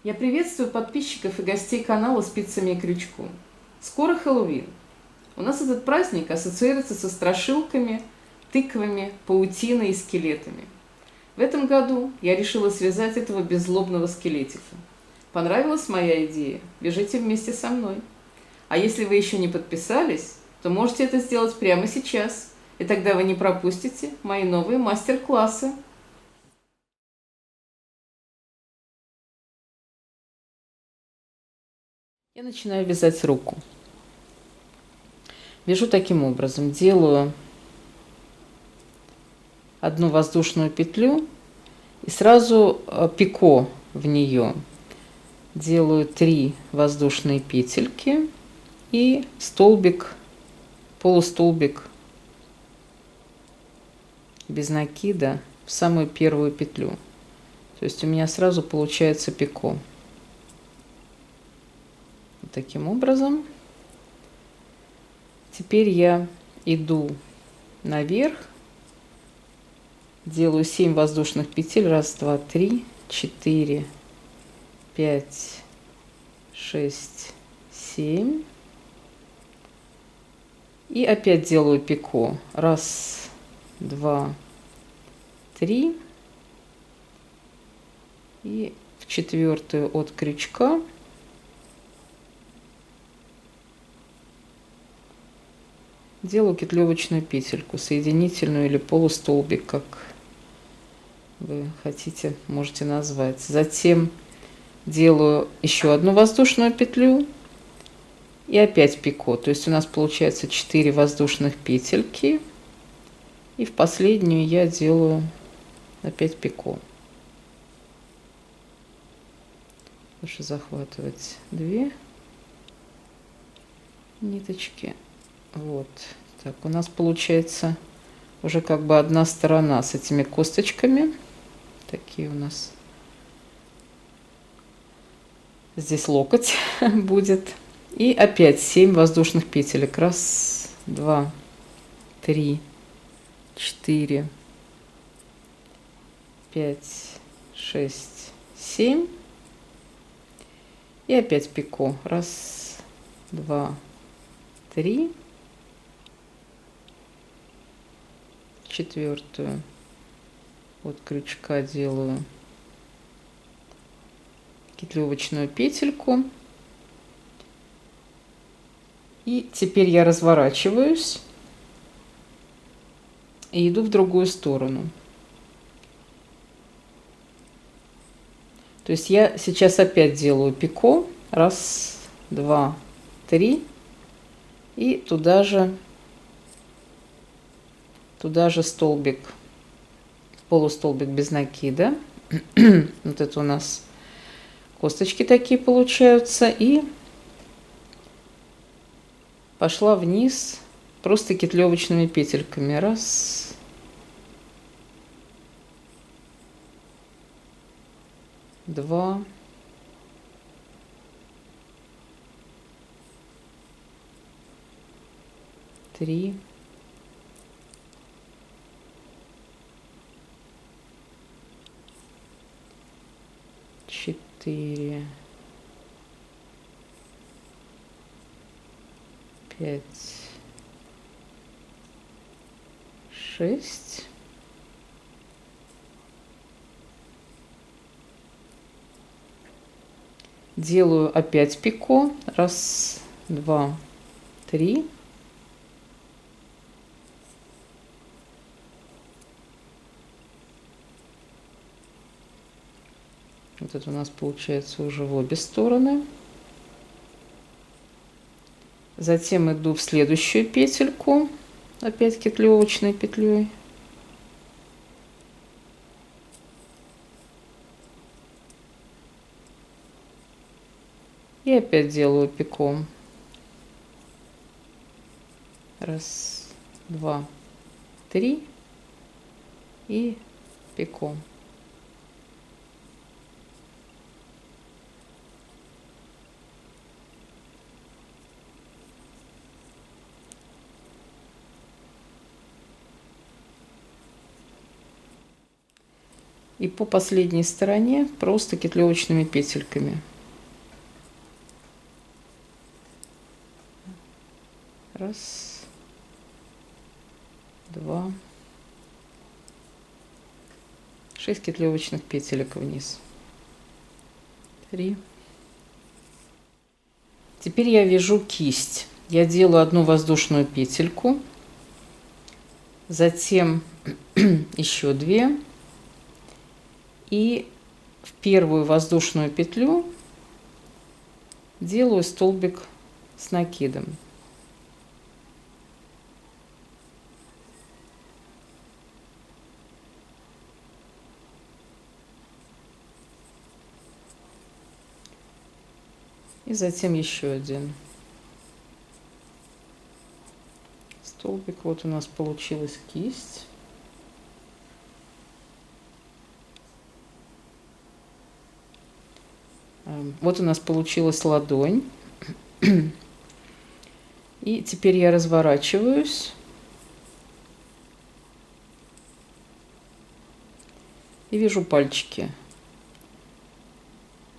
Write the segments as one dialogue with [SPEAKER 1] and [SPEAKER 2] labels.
[SPEAKER 1] Я приветствую подписчиков и гостей канала «Спицами и крючком». Скоро Хэллоуин. У нас этот праздник ассоциируется со страшилками, тыквами, паутиной и скелетами. В этом году я решила связать этого беззлобного скелетика. Понравилась моя идея? Бежите вместе со мной. А если вы еще не подписались, то можете это сделать прямо сейчас, и тогда вы не пропустите мои новые мастер-классы. Я начинаю вязать руку. Вяжу таким образом. Делаю одну воздушную петлю и сразу пико в нее. Делаю 3 воздушные петельки и столбик, полустолбик без накида в самую первую петлю. То есть у меня сразу получается пико. Вот таким образом. Теперь я иду наверх, делаю 7 воздушных петель. 1, 2, 3, 4, 5, 6, 7. И опять делаю пико. 1, 2, 3. И в 4-ю от крючка делаю петлевочную петельку, соединительную или полустолбик, как вы хотите, можете назвать. Затем делаю еще одну воздушную петлю и опять пико. То есть у нас получается 4 воздушных петельки. И в последнюю я делаю опять пико. Лучше захватывать 2 ниточки. Вот так у нас получается уже как бы одна сторона с этими косточками. Такие у нас здесь локоть будет. И опять 7 воздушных петелек. 1, 2, 3, 4, 5, 6, 7. И опять пико. 1, 2, 3. 4-ю от крючка делаю петлевочную петельку. И теперь я разворачиваюсь и иду в другую сторону. То есть я сейчас опять делаю пико. 1, 2, 3. И туда же столбик, полустолбик без накида. Вот это у нас косточки такие получаются. И пошла вниз просто петлевочными петельками. 1, 2, 3, 4, 5, 6. Делаю опять пико. 1, 2, 3. Вот это у нас получается уже в обе стороны. Затем иду в следующую петельку, опять петлевочной петлей. И опять делаю пико. 1, 2, 3 и пико. И по последней стороне просто кетлевочными петельками. Раз, два, 6 кетлевочных петелек вниз. 3. Теперь я вяжу кисть. Я делаю одну воздушную петельку, затем еще 2, и в первую воздушную петлю делаю столбик с накидом. И затем еще один столбик. Вот у нас получилась кисть. Вот у нас получилась ладонь. И теперь я разворачиваюсь и вяжу пальчики.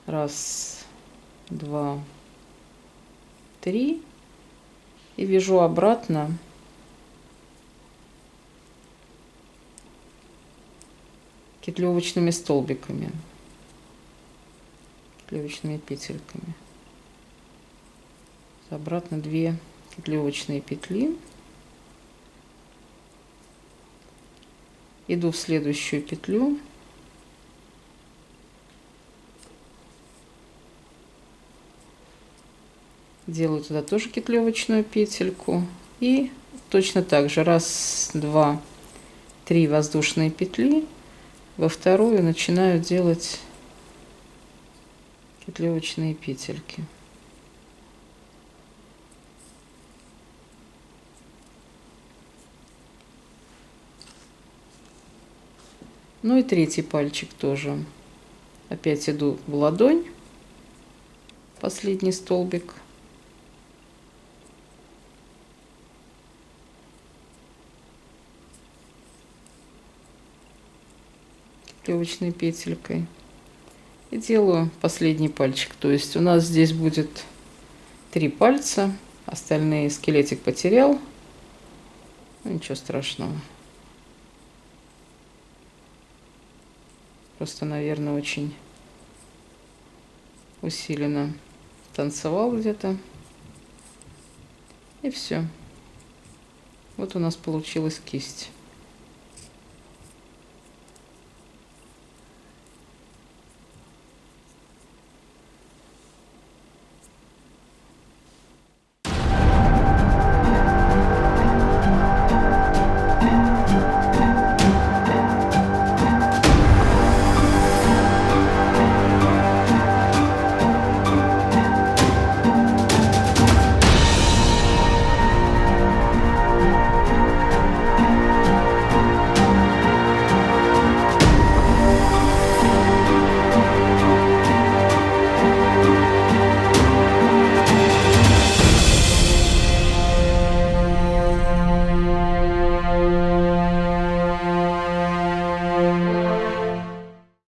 [SPEAKER 1] Раз, 2, 3. И вяжу обратно кетлевочными столбиками, кетлевочными петельками. Обратно 2 кетлевочные петли. Иду в следующую петлю. Делаю туда тоже кетлевочную петельку. И точно так же раз, 2, 3 воздушные петли. Во вторую начинаю делать кетлевочные петельки. Ну и третий пальчик тоже. Опять иду в ладонь, последний столбик. Кетлевочной петелькой. И делаю последний пальчик. То есть у нас здесь будет 3 пальца. Остальные скелетик потерял. Ну, ничего страшного. Просто, наверное, очень усиленно танцевал где-то. И все. Вот у нас получилась кисть.